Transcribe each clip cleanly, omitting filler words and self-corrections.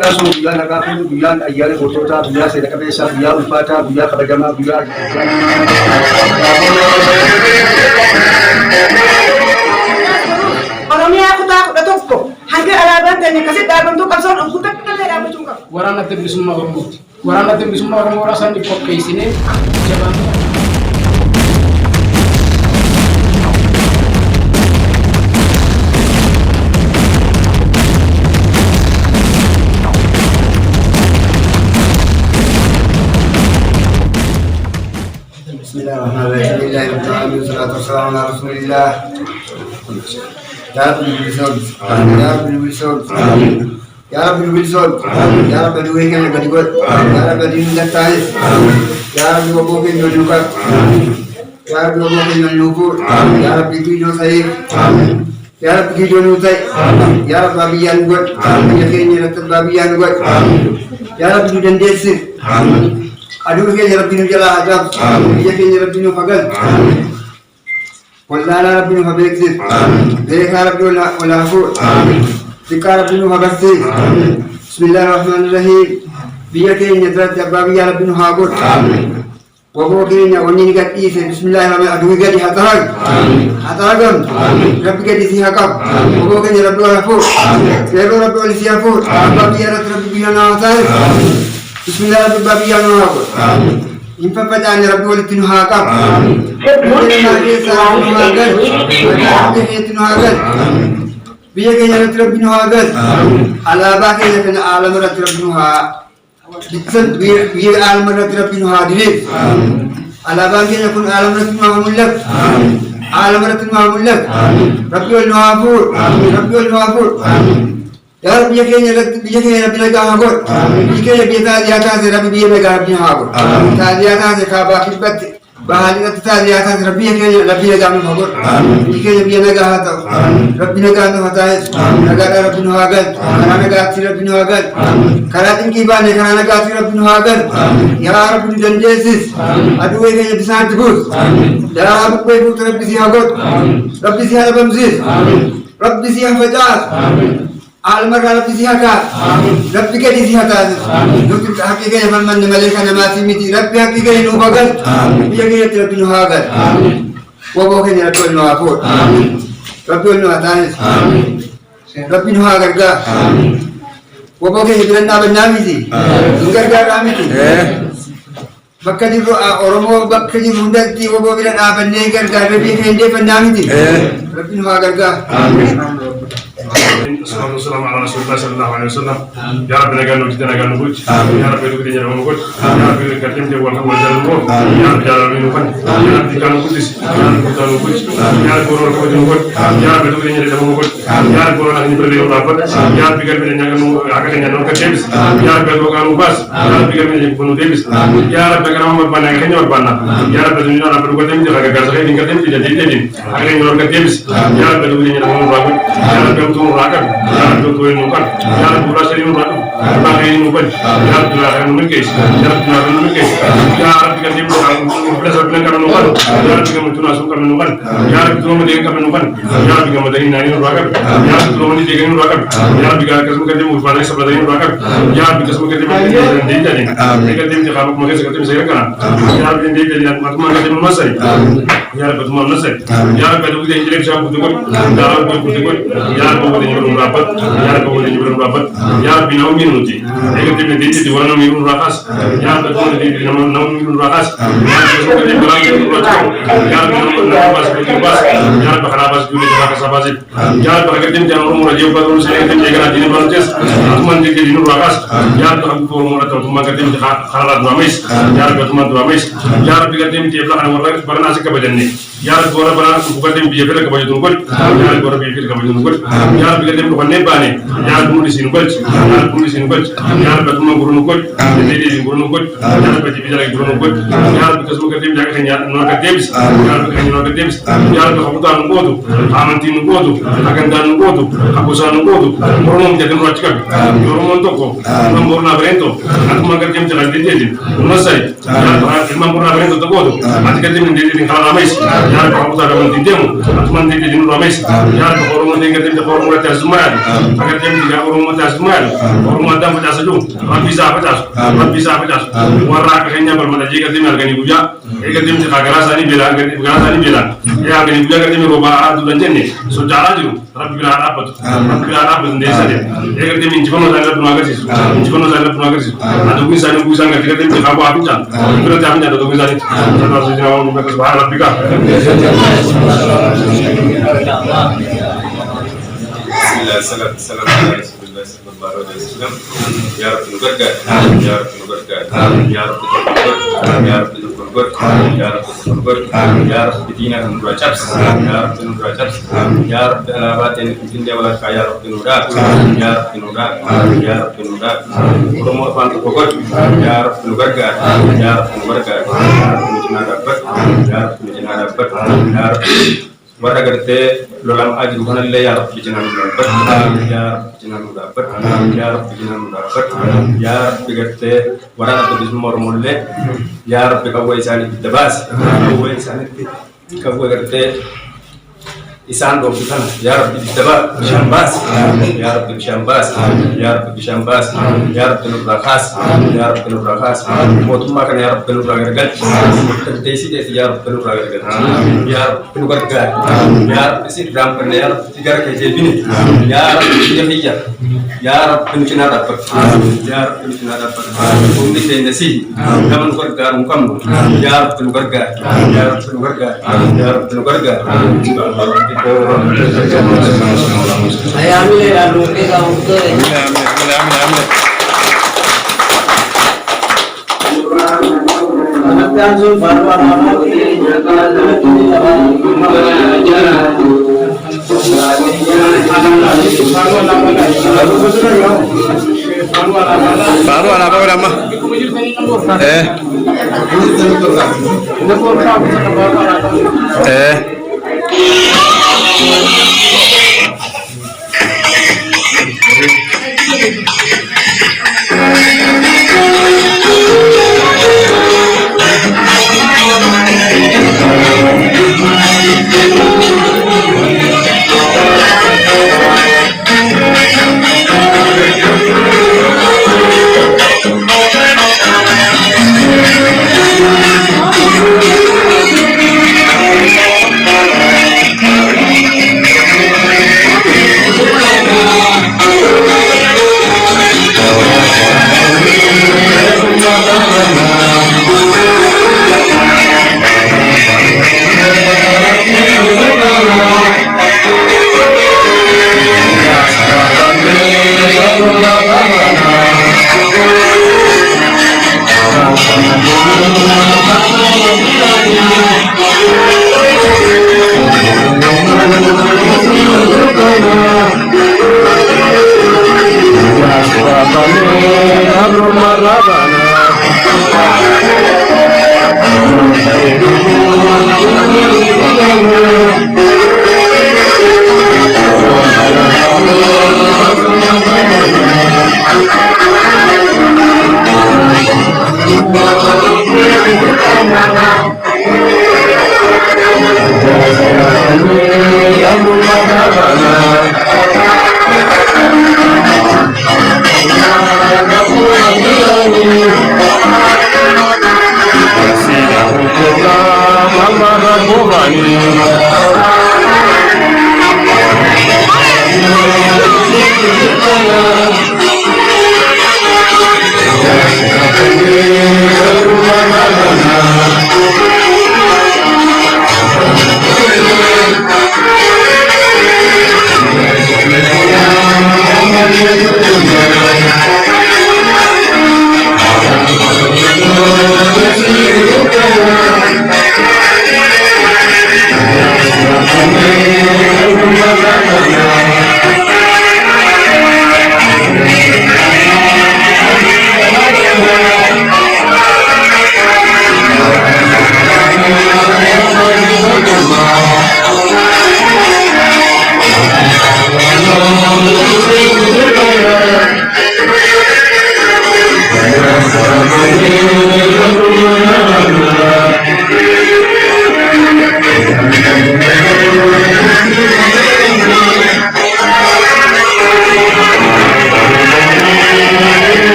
Kaso biya nakapin biya ayyar botota biya sai da kabesa biya ulfata biya kabajama biya Oromia aku takut datang kok. Hampir alaban dan kasih dalam tu kalson aku tak kenal ada juga. Warana tem bisumma ormo. Warana tem bisumma ormo rasan di pok ke sini. Jalan. Bismillahirrahmanirrahim. Wassalatu wassalamu ala Rasulillah. Ya Rabbi Wilson, Ya Rabbi Wilson, Ya Rabbi Wilson, Ya Rabbi Duwengan yang kedua, Ya Rabbi Dingan Tais, Ya Rabbi Wabokin Yonukat, Ya Rabbi Wabokin Yonukut, Ya Rabbi Kijo Saif, Ya Rabbi Kijo Nusai, Ya Rabbi Babiyan Gut, Yakin Yaratat Babiyan Gut, Ya Rabbi Dudan Desir, Aduh ke Rabbi Nujala Ajab, Yakin Rabbi Nufagal, Wallana Rabbi Nuhabekzir, Dekha Rabbi Ulafur, Dika Rabbi Nuhabasir, Bismillahirrahmanirrahim, Biyakin Yadrat Babiya Rabbi Nuhabur, Wabokin Yawanin Gati, Bismillahirrahmanirrahim, Aduh Gadi Hatahag, Hatahagam, Rabbi Gadi Sihakab, Wabokin Rabbi Ulafur, Kero Rabbi Ulisiafur, Babiya Rabbi Binanawatai, Bismillahirrahmanirrahim, Babiya Nuhabur, Impa Padani Rabbi Ulitinuhakab, Biya kaya Rabbi Nuhagal, Alaba kaya kaya alam Rabbi Nuha, biya alam Rabbi Nuha dilip, Alaba kaya kaya alam Rabbi Nuha mulak, alam Rabbi Nuha mulak, Rabbi Nuhabur, Rabbi Nuhabur, Ya Rabbi biya kaya Rabbi Nuhabur, biya biya tadiyata Rabbi biya Rabbi Nuhabur, tadiyata kaba kibat. Bahali na tadiyata Rabbi kaya Rabbi Nuhabur, biya biya nagahata, Rabbi nagahata hatay, nagata Rabbi Nuhagal, nagati Rabbi Nuhagal, karating kibane nagati Rabbi Nuhagal, Ya Rabbi Janjesis, aduwe kaya bisan tibus, Ya Rabbi pwede Rabbi Sihagot, Rabbi Sihalabamzis, Rabbi Sihafajas, Almar Rabbi Sihaka, Rabbi Kadi Sihata, Nutul Hakika Yaman Malika Namati Miti, Rabbi Hakika Nubagal, Biya Rabbi Nuhagal, Wabokin Rabbi Nuhapur, Rabbi Nuhatanis, Rabbi Nuhagarga, Wabokin Naban Namiti, Nugarga Ramiti, Bakadi Oromo Bakadi Mundati, Wabokin Aban Negar, Rabbi Hendepan Namiti, Rabbi Nuhagarga. Assalamualaikum warahmatullahi wabarakatuh. Ya Rabbi naga nuti naga nubuj. Ya Rabbi nuti naga nubuj. Ya Rabbi katim je wal hawa jalan ko. Ya Rabbi jalan nukan. Ya Rabbi kan nubuj. Ya Rabbi kan nubuj. Ya Rabbi ko ko nubuj. Ya Rabbi nuti naga nubuj. Ya Rabbi ko ni berde rapat. Ya Rabbi kan naga nu agak naga nukan tebis. Ya Rabbi ko kan ubas. Ya Rabbi kan naga bunu tebis. Ya Rabbi kan Muhammad bana kan yo bana. Ya Rabbi dunia Rabbi ko tem je agak gasai tinggal tem je jadi tem. Agak nukan tebis. Ya Rabbi nuti naga nu rapat. Ya Rabbi tu rakat. Ya Rabbi tuh nukan, Ya Rabbi berasal nukan, berasal nukan, Ya Rabbi lahir nukes, Ya Rabbi lahir nukes, Ya Rabbi kan dia berasal kan nukan, Ya Rabbi kan muncul masuk kan nukan, Ya Rabbi tuh mendekam kan nukan, Ya Rabbi kan mendekam nani nukan, Ya Rabbi tuh mendekam nukan, Ya Rabbi kan kasih kan dia mufadah sebelah nukan, Ya Rabbi kasih kan dia jadi, mereka dia kalau mereka sekarang saya kan, Ya Rabbi dia jadi matuma kan dia masai, Ya Rabbi tuh masai, Ya Rabbi tuh dia jadi siapa tuh kan, Ya Rabbi tuh kan, Ya Rabbi tuh rapat, Ya Rabbi boleh nyuruh rapat, Ya Rabbi naum minuti, Ega tipe di warna minum rakas, Ya Rabbi boleh di naum minum rakas, Ya Rabbi boleh di barang minum rakas, Ya Rabbi naum bas bikin bas, Ya Rabbi harabas gula rakas abasip, Ya Rabbi agar tim jangan umur dia pada urusan yang tim jangan jadi bantes, teman tim jadi minum rakas, Ya Rabbi aku tuh umur atau teman tim halat duamis, Ya Rabbi teman duamis, Ya Rabbi tim tiap lah orang barang asik kebajan ni, Ya Rabbi orang barang bukan tim biaya kita kebajan tungkut, Ya Rabbi orang biaya kita kebajan tungkut, Ya Rabbi dem ko nebane ya dum di sinu baj ya dum di sinu baj ya ba dum guru nu ko de de guru nu ko ya ba ci bijala guru nu ko ya ba ko ko dem jaga nya no ka debis ya ba ka no ka debis ya ba ko ta nu godu amanti nu godu akan dan nu godu abusa nu godu guru mu de no ci ka guru mu ilman tokko ilman bornaa bireen tokko akkuma gargam jala deddeetiin masari ilman bornaa bireen tokko gootu ati gargam deddeetiin kala ramees yaa rabbi hakutaa gabantiin deemu akkuma deddeetiin ramees yaa rabbi oromoo gargam jala oromoo irratti asummaa yaadu gargam jala oromoo irratti asummaa yaadu oromoo addaan facaasu jiru rabbi isaa facaasu warra akka keenya balmada jee gargam arganii guyyaa gargam jala garaa isaanii beelaan yaa arganii guyyaa gargam roobaa aduudhan jenne sochaalaa jiru rabbi biraa dhaabbatu ndeessate gargam injifannoo isaa irratti nu agarsiisu aduun isaanii guyyaa isaan gargam jala qabu hafincaan biratti hafincaan aduun isaanii sallallahu alaihi wa sallam rabbika Bismillah, salam ala Rasulullah sallallahu alaihi wasallam. Ya Rabbi nugargar, ya Rabbi nugargar, ya Rabbi nugargar, ya Rabbi nugargar, ya Rabbi nugargar, ya Rabbi dina nurra chaps, ya Rabbi nurra chaps, ya Rabbi alabatin jinde wala ka ya Rabbi nugar, ya Rabbi nugar, ya Rabbi nugar. Oromo afan nugar, ya Rabbi nugargar, ya Rabbi nugargar, ya Rabbi nujina dapat, ya Rabbi nujina dapat, ya Rabbi warra gartee lolam ajiru kanallee yaa rabbi jinaan nu dhaabbat yaa rabbi jinaan nu dhaabbat yaa rabbi jinaan nu dhaabbat yaa rabbi gartee waraana bilisummaa oromollee yaa rabbi qawwee isaaniitti dabaasi qawwee gartee isaan dhooftu kana yaa rabbi dabaa bishaan baasi yaa rabbi bishaan baasi yaa rabbi bishaan baasi yaa rabbi nurraa kaasi yaa rabbi nurraa kaasi mootummaa kana yaa rabbi nurraa gargalchi dandeessideeti yaa rabbi nurraa gargalchi yaa rabbi nu gargaari yaa rabbi si raamfanne yaa rabbi gara kee deebine yaa rabbi biyya kiyya yaa rabbi nu cinaa dhaabbatu yaa rabbi nu cinaa dhaabbatu humni keenya si nama nu gargaaru hin qabnu yaa rabbi nu gargaari yaa rabbi nu gargaari yaa rabbi nu gargaari Ayamile lalu kita untuk Tanzul Barwana apa nama? Mama,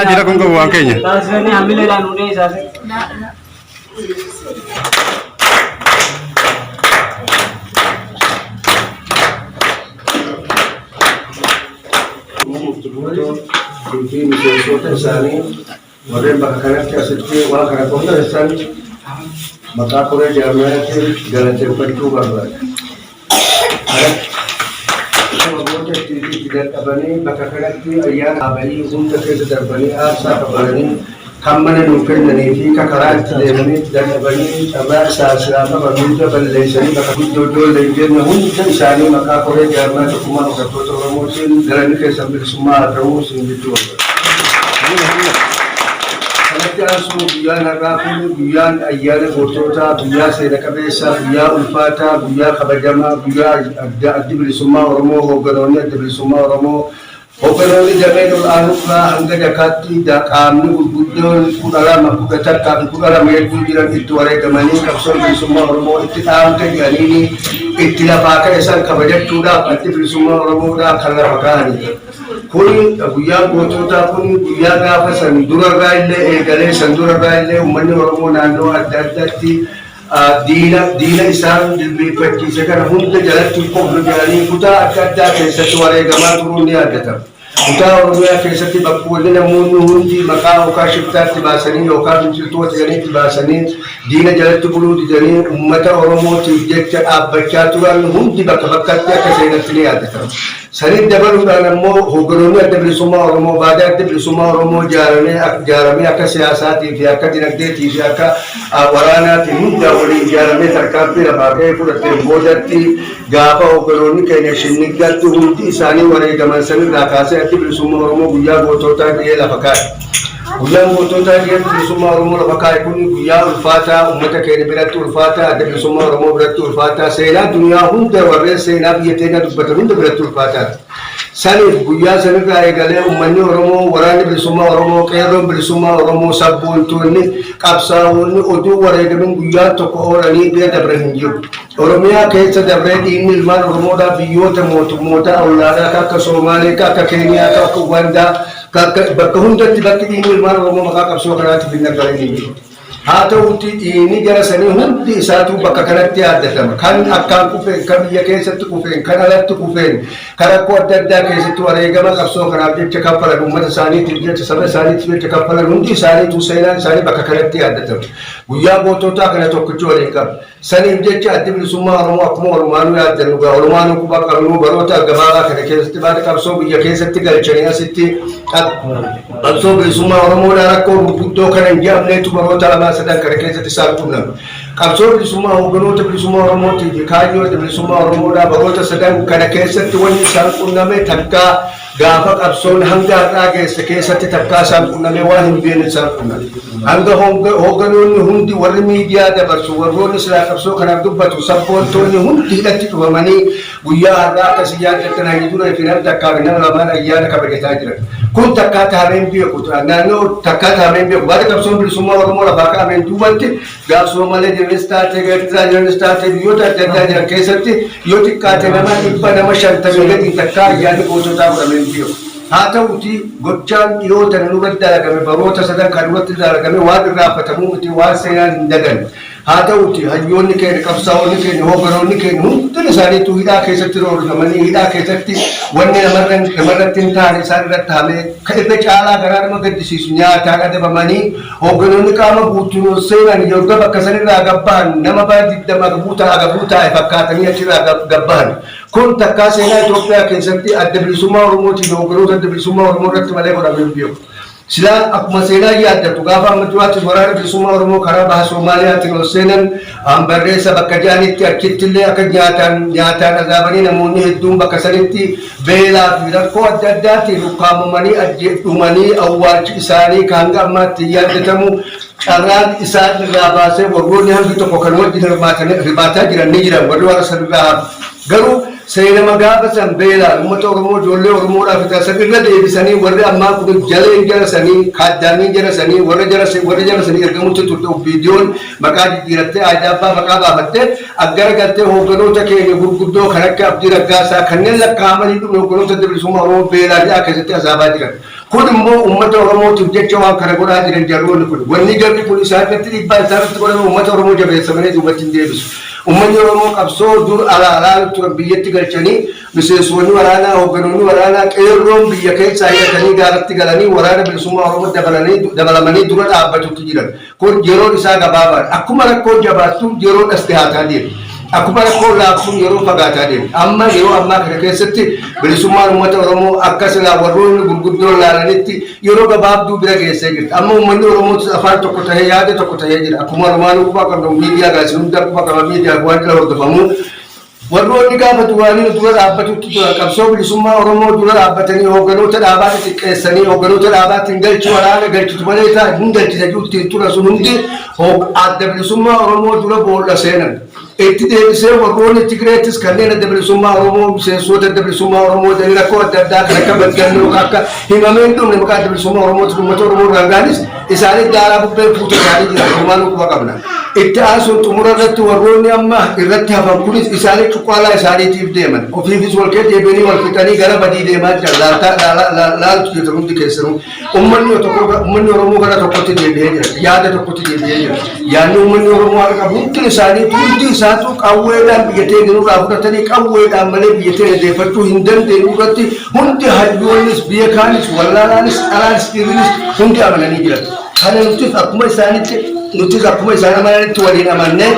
Jira kung kabuang kanya. Maka pura jamnya jalan cepat itu bagus. Tidak abani maka kanati ayat abani untuk kita berbani asa abani kamana nukan nanti kakarat demani dan abani abah sahasa abani berlesani maka jodoh lagi namun sani maka pura jamnya cuma untuk promosi jalan ke sambil semua terus itu. Biya nagaku, biya ayyaana gootota, biya seena qabeessa, biya ulfaata, biya kabajama, biya adda bilisummaa Oromoo, hoogganoonni adda bilisummaa Oromoo, hoogganoonni dameen ol'aanufaa hanga dakaatti qaamni gurguddoon 12 10 hedduu jiran itti wareegamanii qabsoon bilisummaa Oromoo itti dhaamte jedhanii itti lafaa ka'e san kabajachuudhaaf adda bilisummaa Oromoodhaa kan lafa kaa'anidha. Kuni guyyaa gootota kuni guyyaa gaafa san durarraa illee eegalee san durarraa illee uummanni Oromoo naannoo adda addaatti diina isaan jilbeeffachiise kana hunda jalatti qoflu jedhanii kutaa adda addaa keessatti wareegamaa turuun ni yaadatama. Kutaa Oromiyaa keessatti bakkoonni namoonni hundi maqaa yookaan shiftaatti baasanii yookaan finciltoota jedhaniitti baasanii diina jalatti buluu didanii uummata Oromootiif jecha dhaabbachaa turan hundi bakka bakkatti akka seenatti ni yaadatama. Sanii dabaluudhaan ammoo hoogganoonni adda bilisummaa Oromoo baadaa adda bilisummaa Oromoo ijaaramee akka siyaasaatii fi akka dinagdeetii fi akka waraanaatiin hundaa waliin ijaaramee tarkaanfii lafaa ka'ee fudhatee boodatti gaafa hoogganoonni keenya shinniggaatti hundi isaanii wareegaman sanirraa kaasee adda bilisummaa Oromoo guyyaa gootootaa gahee lafa kaa'e. Guyyaan gootota bilisummaa Oromoo lafa kaa'e kun guyyaa ulfaataa uummata keenya biratti ulfaataa adda bilisummaa Oromoo biratti ulfaataa seenaa duniyaa hunda warreen seenaa biyya teenya dubbatan hunda biratti ulfaataa. Saniif guyyaa sanirraa eegalee uummanni Oromoo waraanni bilisummaa Oromoo qeerroon bilisummaa Oromoo sabboontoonni qabsaa'onni oduu wareegamin guyyaa tokko oolanii bira dabre hin jiru. Oromiyaa keessa dabree dhiigni ilmaan Oromoodhaa biyyoota mootummoota olaanaa akka Soomaalee akka Keeniyaa akka Ugandaa bakka hundatti bakki dhiigni ilmaan Oromoo maqaa qabsoo kanaatti hin nagalee jiru. Haa ta'utti dhiigni jara sanii hundi isaatu bakka kanatti yaaddatama. Kan akkaan kufeen, kan biyya keessatti kufeen, kan alatti kufeen, kan rakkoo adda addaa keessatti wareegama qabsoo kanaaf jecha kaffalan uummata isaaniitiif jecha saba isaaniitiif jecha kaffalan hundi isaaniitu seenaan isaanii bakka kanatti yaaddatama. Guyyaa goototaa kana tokkichi waliin qaba. Saniif jecha adda bilisummaa Oromoo akkuma walumaanuu yaaddannu gaa walumaanuu quba qabnu baroota gabaabaa kana keessatti baada qabsoo biyya keessatti galchanii asitti qabsoo bilisummaa Oromoodhaa rakkoo gurguddoo kana hin jedhamneetu baroota lamaa sadan kana keessatti isaan qunname. qabsoo bilisummaa hogganoota bilisummaa Oromootii fi kaayyoota bilisummaa Oromoodhaa baroota sadan kana keessatti wanni isaan qunname takkaa gaafa qabsoon hanga har'aa keessatti takkaa isaan qunname waan hin beekne isaan qunname. Hanga hogganoonni hundi warri miidiyaa dabarsu warroonni silaa qabsoo kanaaf dubbatu sabboontoonni hundi hidhatti dhufamanii guyyaa har'aa akkasii yaaddattan hagi dura fi namni takkaa fi nama lamaan ayyaana kabajataa jiran. Kun takkaa taameen beeku naannoo takkaa taameen beeku baada qabsoon bilisummaa Oromoo lafaa kaameen duubatti gaafsoo malee jiranis taatee Eertiraa jiranis taatee biyyoota adda addaa jiran keessatti yoo xiqqaate nama 150 gadi takkaa ayyaanni goototaa godhameen beeku. Haa ta'uti gochaan dhiyoota nurratti dalagame baroota sadan kan nurratti dalagame waan irraanfatamuu miti waan seenaan hin daganne. Haa ta'uti hayyoonni keenya qabsaa'onni keenya hogganoonni keenya hundin isaaniitu hidhaa keessatti roorgamanii hidhaa keessatti wanni namarratti hin taane isaan irratti haamee kan irra caalaa garaa nama gaddisiisu nyaataan adabamanii hogganoonni qaama guutuun seenan yookaan bakka sanirraa gabbahan nama baay'ee digdama agabuutaa fakkaatanii achirraa gabbahan. Kun takkaa seenaa Itoophiyaa keessatti adda bilisummaa Oromootiin hogganoota adda bilisummaa Oromoo irratti malee godhamee beeku. Sila akkuma seenaa yaaddatu gaafa ammatuwaatti waraana bilisummaa Oromoo karaa baha Soomaaliyaatiin ol seenan barreessa bakka jaanitti achitti illee akka nyaataan azaabanii namoonni hedduun bakka sanitti beelaa fi rakkoo adda addaatiin ukkaamamanii ajjeefamanii awwaalchi isaanii kan hanga ammaatti yaaddatamu carraan isaan irraa baasee warroonni hangi tokko kan wajjin hirmaataa jiran ni jiran warri warra sanirraa garuu seenama gaafa san beelaa uummata Oromoo ijoollee Oromoodhaaf taasisan irra deebisanii warri ammaa kun jaleen jarasanii kaaddaanii jarasanii warra jarasanii ergamutti turte viidiyoon maqaa jijjiirattee aadaa maqaa baafattee aggara galtee hogganoota keenya gurguddoo kan akka Abdii Raggaasaa kanneen lakkaa'amanii dhumne hogganoota bilisummaa Oromoo beelaa jedhaa keessatti asaabaa jiran. Kun immoo uummata Oromootiif jecha waan kana godhaa jiran jarroonni kun wanni jarri kun isaanitti dhiibbaa isaanitti godhame uummata Oromoo jabeessamanii duubatti hin deebisu. Uummanni Oromoo qabsoo dur alaalaa turan biyyatti galchanii miseensonni waraanaa hogganoonni waraanaa qeerroon biyya keessaa hidhatanii gaaratti galanii waraana bilisummaa Oromoo dabalamanii dura dhaabbatutti jiran. Kun yeroon isaa gabaabaadha. Akkuma rakkoon jabaattu yeroon as dhiyaataa deema. Akkuma rakkoon laafsuun yeroo fagaataa deema. Amma yeroo ammaa kana keessatti bilisummaan uummata Oromoo akka silaa warroonni gurguddoo laalanitti yeroo gabaabduu bira geessee jirti. Amma uummanni Oromootis afaan tokko tahee yaada tokko tahee jira. Akkuma Oromaan quba qabnu miidiyaa gaasiin hunda quba qaba miidiyaa waan jala hordofamu. Warroonni gaafa duraanii dura dhaabbatutti qabsoo bilisummaa Oromoo dura dhaabbatanii hogganoota dhaabaatti xiqqeessanii hogganoota dhaabaatti galchi waraana galchitu malee ta'a hin galchisa jirti tura sun hundi adda bilisummaa Oromoo dura boolla seenan. Itti deebisee warroonni Tigireettis kanneen adda bilisummaa Oromoo miseensota adda bilisummaa Oromoo danii rakkoo adda addaa kan akka badgannoo akka himameen dhumne maqaa adda bilisummaa Oromootti uummata Oromoo rangaanis isaanii daaraa bubbeen fuuta isaanii jira Oromaan quba qabna. Itti aansuun xumura irratti warroonni amma irratti hafan kunis isaanii cuqqaalaa isaaniitiif deeman ofiifis wal keessa deebianii wal fixanii gara badii deemaa jiran laaltu jechuun hundi keessanuu uummanni Oromoo gara tokkotti deebi'ee jira yaada tokkotti deebi'ee jira yaadni uummanni Oromoo harka qabu hundi isaanii hundi isaatu qawweedhaan biyyatee nurraa fudhatanii qawweedhaan malee biyyatee deeffachuu hin dandeenye irratti hundi hayyoonnis biyya kaanis wallaalaanis dhalaanis dhiirris hundi amananii jiran. Kana nutis akkuma isaan amananitti waliin amannee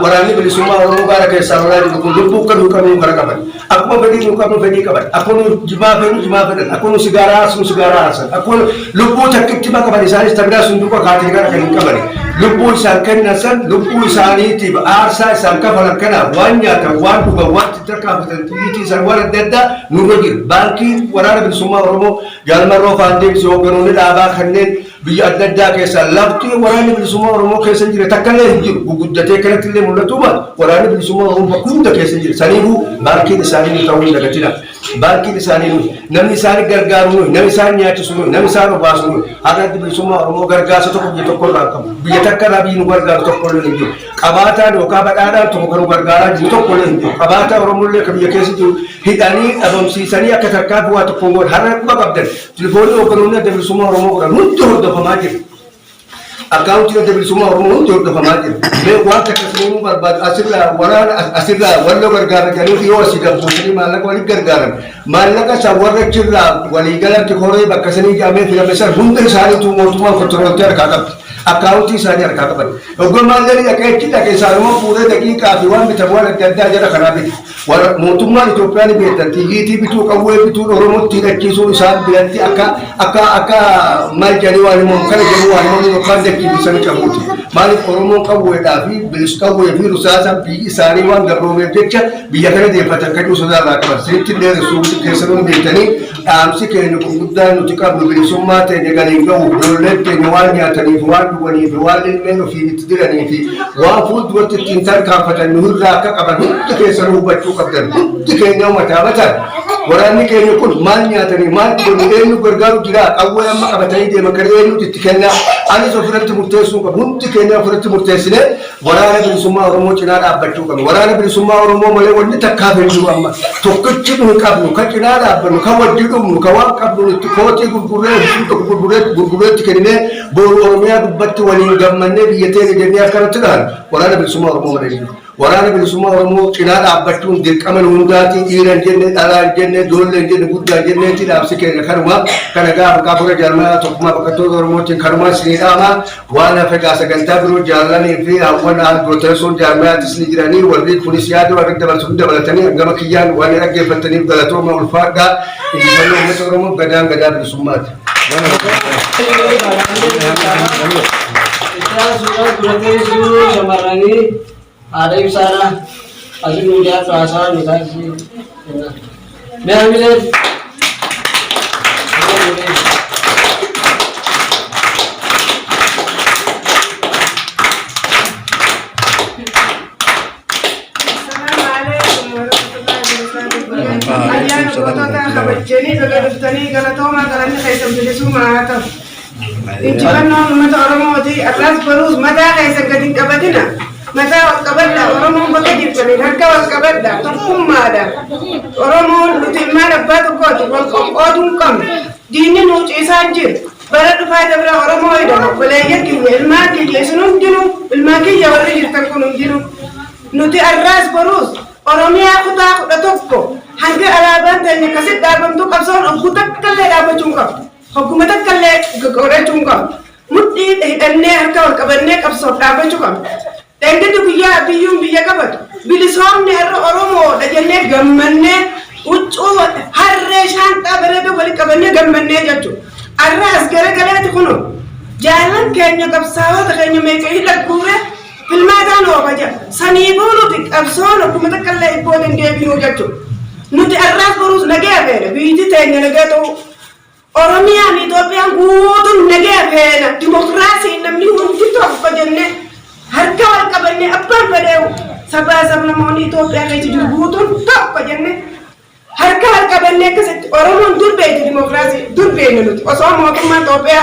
waraanni bilisummaa Oromoo gaara keessaa lolaa jiru kun lubbuu kan qabnu gara qaban. Akkuma fedhii nu qabnu fedhii qaban. Akkuma jimaa fedhan. Akkuma sigaaraa haasan sigaaraa haasan. Akkuma lubbuu takkitti qaban isaanis tabiraa sunduuqa kaatee gara kan hin qabani. Lubbuu isaan kennan san lubbuu isaaniitiif aarsaa isaan kafalan kana waan nyaatan waan dhugan waan xixiqqaafatan xiyyiitii isaan waan adda addaa nurra jira. Baankiin waraana bilisummaa Oromoo jaalmarroo faandeebisee hogganoonni dhaabaa kanneen biyya adda addaa keessaa lafti waraanni bilisummaa Oromoo keessa jira takkallee hin jiru guguddatee kanatti illee mul'atuma waraanni bilisummaa Oromoo hunda keessa jira saniifuu baankiin isaanii nu ta'uu hin dagatina baankiin isaanii namni isaanii gargaaru namni isaan nyaachisu namni isaan obaasu har'atti bilisummaa Oromoo gargaarsa tokko biyya tokko irraa qabu biyya takka irraa biyyi nu gargaaru tokko illee hin jiru qabaataan yookaan badhaadhaan tokko kan nu gargaaraa jiru tokko illee hin jiru qabaataa Oromoo illee kan biyya keessa jiru hidhanii dhabamsiisanii akka tarkaa bu'aa tokko hin godhe har'a quba qabdan tilifoonni hogganoonni adda bilisummaa Oromoo godhan hundi hordofamaa jiru. Akkaawuntiin adda bilisummaa Oromoo hundi hordofamaa jiru. Mee waan akkasii barbaadu asirraa wallo gargaara jedhanii yoo asii gabbuusanii maallaqa waliin gargaaran maallaqa isaa warra achirraa waliigalatti horee bakka sanii jaamee filame san hunda isaaniitu mootummaan kontirooltee harkaa qabdi. أكاونتي ساني أركابن أقول ما لي أكيد كذا كيسارمو بورة دقيقة في وان بتبغى الجدة جرا خرابي وموتوما إثيوبيا بيتنتي يتي بتو كوي بتو أورمو تيجي كيسو إنسان بيتي أكا ما جاني وان ممكن جاني وان ممكن كان دكتي بيسان كموتي مالك أورمو كوي دافي بلس كوي في رسالة بي ساري وان قبرو بيتك بيجاكنا دي فتنكتو سودا راكبر سيرتي ده رسول كيسرون بيتني أمسي كأنه كمبودا نتكاب بلسوما تنجانينجو بلولت تنوان ياتني فوان وني فوان المنو في تدرني في وافود وقت تنتر كافة النور راكا قبل تكسروا بتشوف قبل تكينه متابعة وراني كأنه كل مال ياتني مال بني إنه برجال جرا أول ما قبتني دي مكرينه تتكلم أنا سفرت مرتسون قبل تكينه فرت مرتسنة ورانا بلسوما ورمو جنار أبتشوف قبل ورانا بلسوما ورمو ملء وني تكابل جوا ما توكتشي قبل كجنار أبنو كوجدهم كواب قبل تكوتي غرغرة تكينه بورميا ببت ولين جمّنة بيتين جميع كرتلان ورانا بالسماء ورمو مريم ورانا بالسماء ورمو كنار أبتون ديك أمن هنداتي إيران جنة ألان جنة دول جنة بودا جنة تلا أمسكين كرما كنجا بكابورة جرما تقما بكتور ورمو تكرما سنيراما وانا فجأة كنتابرو جالني في أولا بروترسون جرما تسنيجراني والبيت فونيسياد وارد برسون دبلتني أنجما كيان وانا رجع فتني بلاتو ما الفارقة إن شاء الله مسورمو بدان بالسمات Kita sudah berkesu semarani ada di sana asal muda terasa dikasih. Biar Jadi kalau tadi kalau tahu makanan kayak sebeli semua atau ini kan mata orang mau di atas perus mata kayak segading kabatina mata kabada orang mau pakai di sini harga kabada tukum ada orang mau lutin mana batu kau kalau odung kam di ini nuci sanjir barat faida bela orang mau itu boleh ya kini ilmu kini senung jinu ilmu kini jawab lagi terkunung jinu nuti atas perus orangnya aku tak tukko hanga alaban tanya kasih dalam tu kapsul aku tak kalle dapat cungkap hukum tak kalle gagore cungkap muti enne harga kabarne kapsul dapat cungkap tenda tu biya kabat bilisom ne oromo dajenne gammanne uccu harre shanta berebe bali kabarne gammanne jattu arras gara tu kuno jalan kenya kapsawa kenya mekai lakure filmatan wabaja sani bulu tik kapsul hukum tak kalle ipoden dia binu jattu nuti arras perus nagaya bene biti tenya nagato oromia ni Ethiopia gudun nagaya bene demokrasi namni hunti to bajenne harka harka benne appan badeu sabah sabna moni Ethiopia kay jurgudun to bajenne harka benne kaset oromon durbe demokrasi durbe nuti oso mo kuma Ethiopia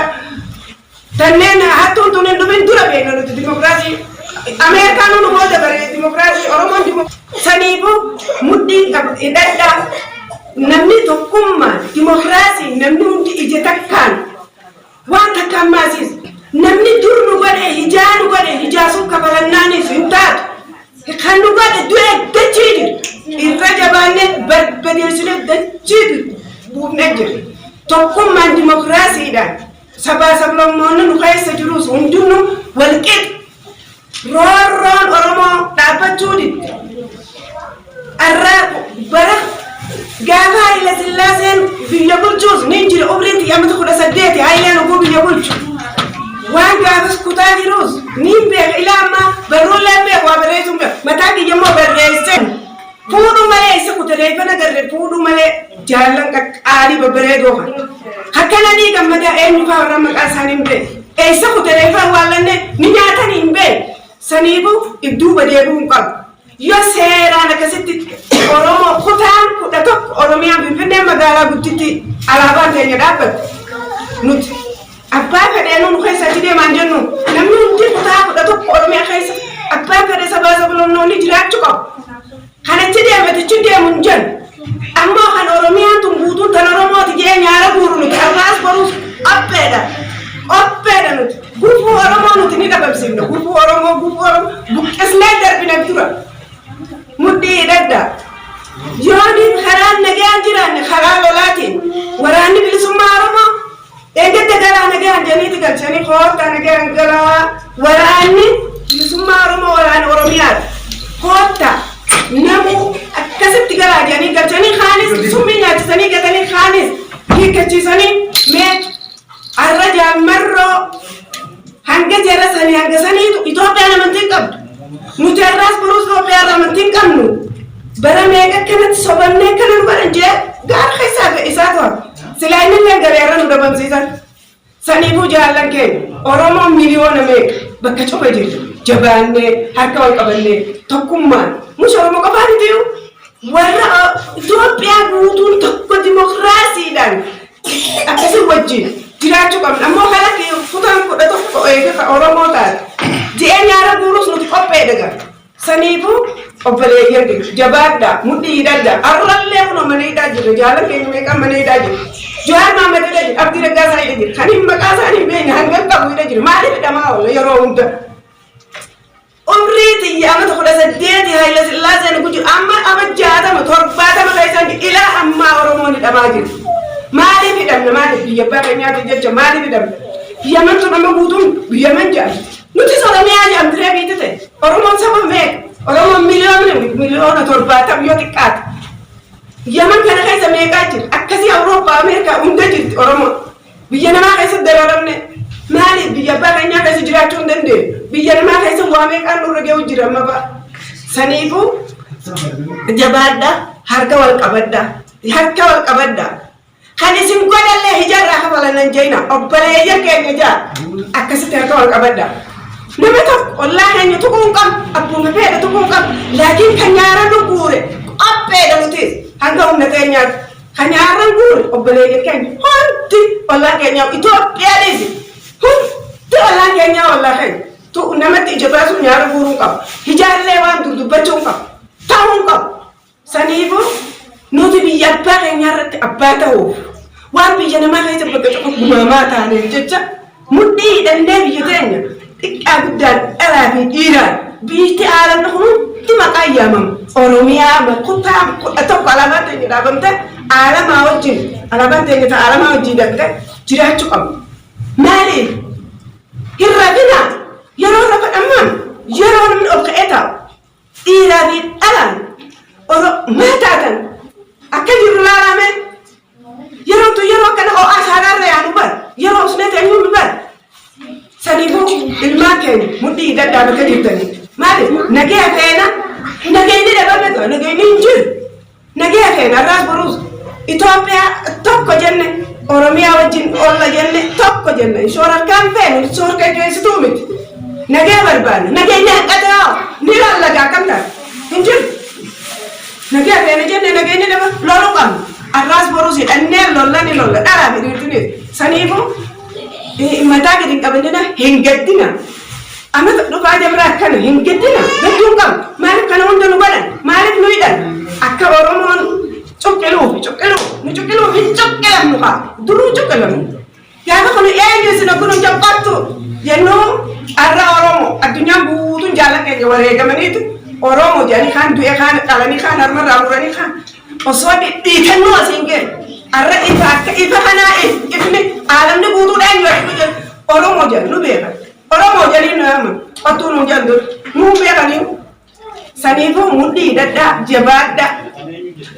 tanena hatun tunen duben durabe nuti demokrasi Amerika nu mo da bare demokrasi oromon sanibu muddi idadda namni tokkumma demokrasi namni hundi ije takkan waan takkan maasis namni durnu gode hijaanu gode hijaasu kabalannani sintaat kanu gode du'e dachidi irrajabanne badbadisile dachidi buufnejir tokkumma demokrasi dan sabasablammoon nu khaysa jirus hundunu walqit roron oromo dhaabbachuudi arra bara gafa ila sillasen biya bulchus ninjir obrinti yamata kuda saddeti aylan ugo biya bulchu wan gafas kutadirus nimbe ila ma barulla be wa beretum mataki jamo beresen fudu male isa kutare fana garre fudu male jalan ka ari babredo hakana ni gamada en fa ramma kasanin be isa kutare fa walane ni nyata ni be sanibu ibdu badebu qab yo sera na kasiti oromo kutan kudatok oromia bipinde magala gutiti alaban tenya dapat nut abba kade non khaysa tide manjenu namnu ti kuta kudatok oromia khaysa abba kade sabasa bulon non jira chuko kana tide mate tide munjan amma kan oromia tumbutu tan oromo tije nyara burunu arras barus appeda nut gufu oromo nut ni dabab sinno gufu oromo bukesle darbina tura muddi dadda joni kharan nagan jiran kharan lolatin warani bil sumarama egede gara nagan jani tigal chani khota nagan gara yaadachiisanii mee arrajaan marroo hanga jara sanii hanga saniitu Itoophiyaan amantiin qabdu. Nuti har'aas boruus Itoophiyaa amantiin qabnu. Bara meeqa kanatti sobannee kana nu baran jee gaara keessaa isaa to'a. Silaa inni illee gareerra nu dhabamsiisan. Saniifuu jaallan keenya Oromoon miliyoona meeqa bakka cufa jirtu jabaannee harka wal qabannee tokkummaan musa Oromoo qofaan iyyuu warra Itoophiyaa guutuun tokko dimokiraasiidhaan akkasii wajjin jiraachuu qabna. Ammoo kana kutaan kudha tokko eegata Oromoo taate ji'ee nyaara guuruus nuti qopheedha. Saniifuu obboleeyyan jabaadhaa mudhii hidhadhaa arrallee kun amanedhaa jiru jaallan keenya meeqaan amanedhaa jiru. Johan Mahammedidha jiru Abdii Raggaasaa hidha jiru kan hin maqaa isaanii beekne hanga qabu hidha jiru maaliif hidhamaa oola yeroo hunda. Umrii xiyya amma 18 Haayile Sillaaseen gujiru amma 60 keessatti ilaa ammaa Oromoon hidhamaa jiru. Maaliif hidhamna maaliif biyya abbaa keenyaatiif jecha maaliif hidhamna? Biyya mantu nama guutuun biyya man jaallatu. Nuti Oromiyaa jaamtiree biite ta'e Oromoon saba meeqa? Oromoon miliyoona 70 yoo xiqqaate. Yaman kana keessa meeqaa jira? Akkasii Awurooppaa Ameerikaa hunda jirti Oromoon. Biyya namaa keessatti dararamne maaliif biyya abbaa keenyaa keessa jiraachuu hin dandeenyu? Biyya namaa keessa waa meeqaan nurra ga'u jira amma ba'a. Saniifuu jabaadhaa harka wal qabadhaa. Harka wal qabadhaa. Kan isin godhallee hijarraa kafalanan jeena obboleeyyan keenya jaa akkasitti harka wal qabadhaa. Nama tokko ollaa keenya tuquu hin qabu abbuma fedha tuquu hin qabu laakiin kan nyaara nu guure qopheedha nutis hanga humna keenyaatti kan nyaara guure obboleeyyan keenya hundi ollaa keenya Itoophiyaanis hundi ollaa keenya ollaa keenya tuqu namatti ija baasuun nyaara guuruu hin qabu hijaarlee waan dubbachuu hin qabu ta'uu hin qabu. Saniifuu nuti biyya abbaa keenyaa irratti abbaa ta'uuf waan biyya namaa keessa bakka tokko gumamaa taaneef jecha mudhii hidhannee biyya teenya xiqqaa guddaan dhalaa fi dhiiraan biyyi aalamni hundi maqaa yaamamu Oromiyaa kutaa kudha tokko alaabaan teenya dhaabamte alamaa wajjin alaabaan teenya ta'a alamaa wajjin dhaqxe jiraachuu qabu. Maaliif hin rafina yeroo rafadhammaan yeroo namni ol ka'ee taa'u dhiiraa fi dhalaan maataatan akka jirru laalame yeroo kana ho'aa saaraarra yaanu bara yeroo usnee teenyuu nu bara. Saniifuu ilmaan keenya mudhii hidhadhaa bakka jirtanii maaliif nagaya keena nagayni dhabame ta'e nagayni hin jiru nagaya keena har'aas boruus Itoophiyaa tokko jenne Oromiyaa wajjin olla jenne tokko jenne shoorarkaan feene shoorka geessituu miti nagaya barbaanne nagayni hanqataa ni lallagaa kam ta'a hin jiru nagaya keena jenne nagayni dhaba loluu qabna har'aas boruus hidhannee lolla dhalaa fi dhiirtinis. Saniifuu mataa gadi hin qabannina hin gaddina amma dhufaa jamraa kana hin gaddina gadduun qabu maaliif kana hunda nu godhan maaliif nu hidhan akka Oromoon cuqqiluuf nu cuqqiluuf hin cuqqilamnu haa duruu cuqqilamnu gaafa kun eenyu isin kun jabbatu jennuu har'a Oromoo addunyaan guutuun jaallan keenya wareegamaniitu Oromoo jedhanii kaan du'e kaan dhalanii kaan harmarraa muranii kaan osoo dhiitannuu asiin geenu. Arra ifa kanaa ifni aalamni guutuudhaan yoo Oromoo jedhu nu beekan Oromoo jedhanii nu yaaman ottuu nu jedhu nu beekanii. Saniifuu mudhii hidhadhaa jabaadhaa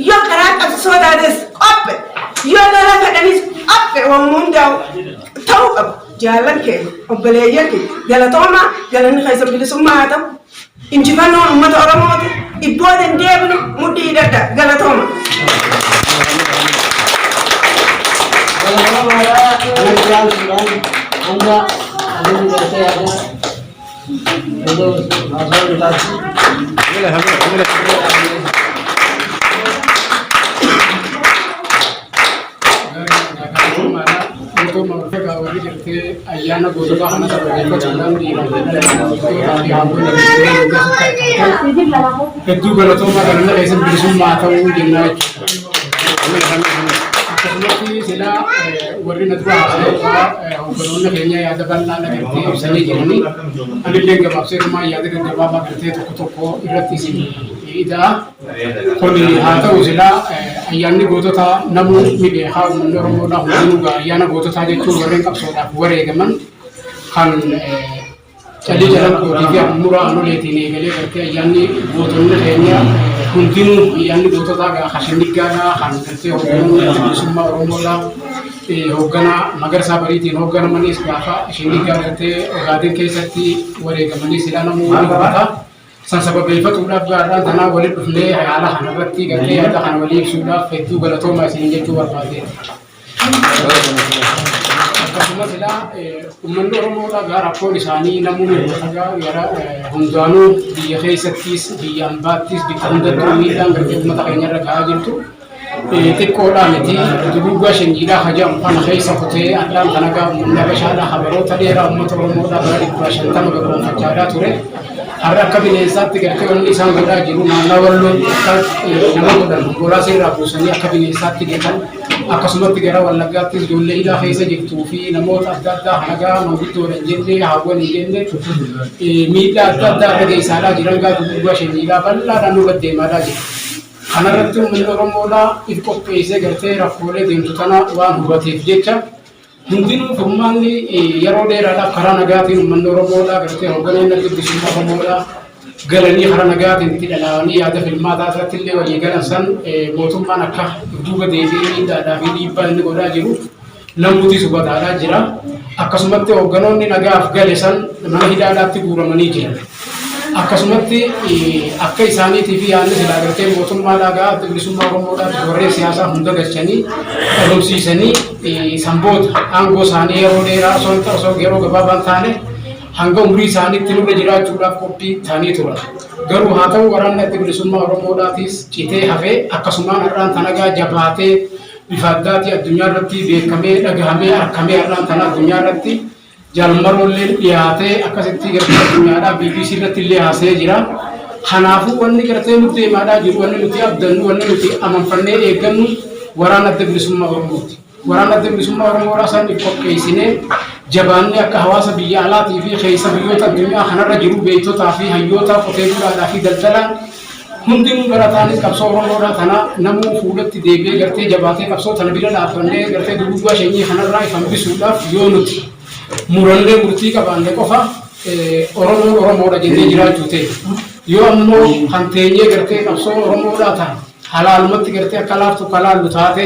yoo karaa qabsoo taates qophee yoo lola fedhanis qophee waan hundaa'u ta'uu qaba. Jaallan keenya obboleeyyan keenya galatoomaa galanni keessa bilisummaa haa ta'u injifannoon uummata Oromooti ibboo dandeebinu mudhii hidhadhaa galatooma. Anda ada yang saya ada. Betul, asal kita. Untuk mereka kawin jadi ayana gosoka hana sebagai pecundang di itu kalau tuh makanannya kayak sebelum matang gimana? Sebenarnya sila warga negara hubungan kayaknya ya ada kan nana gitu seni gini ada yang gak maksud rumah ya ada kan jawab gitu toko irati sini ida koni hata usila ayani goto ta namu mide ha menurut na hubungan ga ayana goto ta itu warga kapsul warga man kan jadi jalan goto dia murah anu lihat ini kali kerja ayani goto kayaknya hundinuu yaanni gootota hashinnigaadhaa kan gartee hoogganaa bilisummaa Oromoodhaa hoogganaa Magarsaa Bariitiin hoogganamanis gaafa shinnigaa gartee Ogaaden keessatti wareegamanii silaa namoonni gabata san sababeeffatuudhaaf gaadhaan tanaa waliin dhufnee haala kanarratti gartee yaada kana walii ibsuudhaaf hedduu galatoomaa isin jechuu barbaade. Akkasumas ilaa uummanni Oromoodhaa gara rakkoon isaanii namoonni gara hundaanuu biyya keessattis biyya ambaattis bikka hundattuu miidhaan gartee uummata keenyarra gahaa jirtu. Xiqqoodhaa miti duguuggaa shinjiidhaa hajamu kana keessa kutee addaan kana gaa uummanni Habashaadhaa habaroota dheeraa uummata Oromoodhaa bara 50 gabroonfachaadhaa ture. Har'a akka bineensaatti gartee wanni isaan godhaa jiru naannoo Walloo akka nama godhan goraa seerraa buusanii akka bineensaatti geessan akkasumatti gara Wallaggaattis ijoollee hidhaa keessa jirtuu fi namoota adda addaa hanagaa manguddoodha hin jenne haawwan hin jenne miidhaa adda addaa irra geessaadhaa jiran gaa duguuggaa shinjiidhaa bal'aadhaan nurra deemaadhaa jiru. Kanarratti uummanni Oromoodhaa if qopheessee gartee rakkoolee deemtu tana waan hubateef jecha hundinuu furmaanni yeroo dheeraadhaaf karaa nagaatiin uummanni Oromoodhaa gartee hoogganeen adda bilisummaa Oromoodhaa galanii karaa nagaatiin itti dhalaanii yaada filmaataa irratti illee walii galan san mootummaan akka duuba deebi'ee miidhaadhaa fi dhiibbaa inni godhaa jiru namuutis hubataadhaa jira. Akkasumatti hoogganoonni nagaaf gale san mana hidhaadhaatti guuramanii jiran. Akkasumatti akka isaaniitii fi yaadni silaa gartee mootummaadhaa adda bilisummaa Oromoodhaa warreen siyaasaa hunda galchanii dhabamsiisanii sanboota aangoo isaanii yeroo dheeraa osoo yeroo gabaabaan taane hanga umrii isaaniitti nurra jiraachuudhaaf qophii ta'anii turan. Garuu haa ta'u waraanni adda bilisummaa Oromoodhaatis citee hafee akkasumaan har'aan tanagaa jabaatee bifa addaatii addunyaa irratti beekamee dhagahamee argamee har'aan tana addunyaa irratti jaalmarollee dhiyaatee akkasitti gartee addunyaadhaa BBC irratti illee haasa'ee jira. Kanaafuu wanni gartee nuti deemaadhaa jiru wanni nuti abdannu wanni nuti amanfannee eeggannu waraana adda bilisummaa Oromooti. Waraana adda bilisummaa Oromoodhaa san qopheessinee jabaannee akka hawaasa biyya alaatii fi keessa biyyoota addunyaa kanarra jiru beektotaa fi hayyoota qotee bulaadhaa fi daldalaan hundinuu barataanis qabsoo Oromoodhaa tana namuu fuulatti deebi'ee gartee jabaatee qabsoo tana bira dhaabbannee gartee duguuggaa shanyii kanarraa if hambisuudhaaf yoo nuti murannee murtii qabaanne qofa Oromoon Oromoodha jennee jiraachuu ta'e yoo ammoo hanteenyee gartee qabsoo Oromoodhaa ta'an halaalumatti gartee akka laaftu kalaallu taate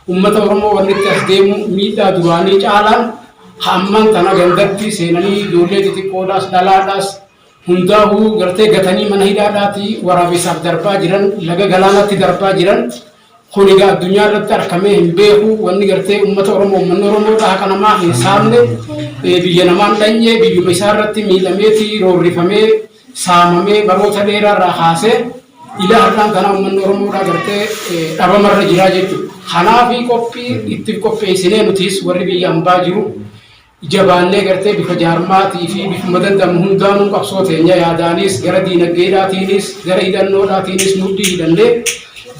uummata Oromoo wanni itti as deemu miidhaa duraanii caalaan hamman tana gandatti seenanii ijoollee xixiqqoodhaas dhalaadhaas hundaa'uu gartee gatanii mana hidhaadhaatii waraabeessaaf darbaa jiran laga galaanatti darbaa jiran kun egaa addunyaa irratti argamee hin beeku wanni gartee uummata Oromoo uummanni Oromoodhaa haqa namaa hin saamne biyya namaan dhanyee biyyuma isaa irratti miidhameetii roorrifamee saamamee baroota dheeraarraa kaasee ila har'aan kana uummanni Oromoodhaa gartee dhabamarra jiraa jechuudha. Kanaafi qophii itti qopheessinee nutis warri biyya hambaa jiru jabaannee gartee bifa jaarmaatii fi bifuma danda'amu hundaanuu qabsoo teenya yaadaanis gara diinagdeedhaatiinis gara hidhannoodhaatiinis mudhii hidhannee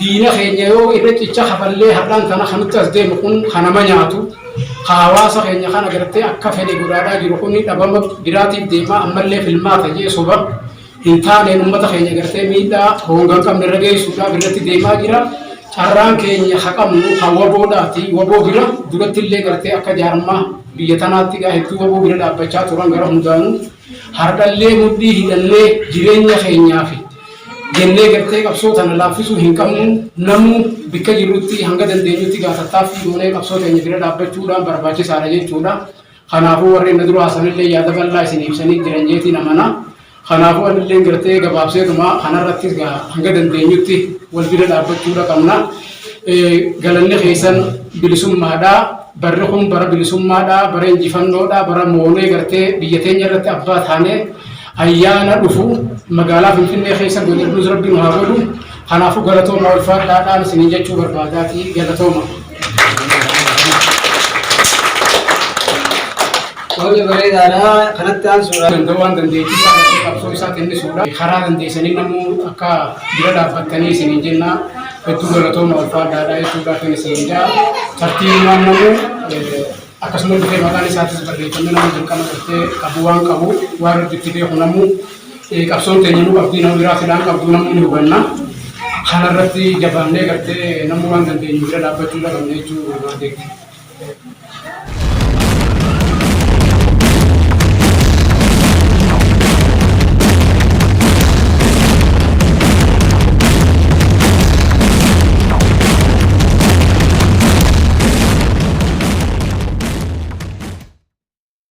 diina keenya yoo irra cicha hafallee har'aan kana kanutti as deemu kun kanama nyaatu ka hawaasa keenya kana gartee akka fedhe godhaadhaa jiru kun dhabama biraatiif deemaa ammallee filmaata jee soba hin taaneen uummata keenya gartee miidhaa hongan qabne irra geessuudhaaf irratti deemaa jira. Carraan keenya haqamnu hawaboodhaati waboo bira duratti illee gartee akka jaarmaa biyya tanaatti gaa hedduu waboo bira dhaabbachaa turan gara hundaanuu har'allee mudhii hidhannee jireenya keenyaa fi jennee gartee qabsoo tana laaffisuu hin qabnu namuu bikka jirutti hanga dandeenyutti gaafataaf doonee qabsoo keenya bira dhaabbachuudhaan barbaachisaadha jechuudha. Kanaafuu warreen na dura haasanillee yaada bal'aa isin ibsanii jiran jeetiin amanaa. Kanaafuu anillee gartee gabaabseetuma kanarrattis hanga dandeenyutti wal bira dhaabbachuudha qabna. Galanni keessan bilisummaadhaa. Barri kun bara bilisummaadhaa, bara injifannoodhaa, bara moonee gartee biyya teenya irratti abbaa taanee ayyaana dhufu magaalaa Finfinnee keessa godhannus rabbiin haa godhu. Kanaafuu galatooma ulfaadhaadhaan isin jechuu barbaadaati galatooma. Wanti bareedaadha kanatti aansuudha. Waan dandeettii qabsoo isaa kennisuudha. Karaa dandeessanii namuu akka bira dhaabbattanii isin jenna. Hedduu galatooma ulfaadhaadha jechuudha kan isin jaa. Tartiibaan namuu akkasuma dhufee maqaan isaatis barreeffamee nama dirqama gartee qabu waan qabu waan itti beeku namuu qabsoon teenya nu qabdii nama biraa fidaan qabdu namuu ni hubanna. Kanarratti jabaannee gartee namuu waan dandeenyu bira dhaabbachuudha qabna jechuudha.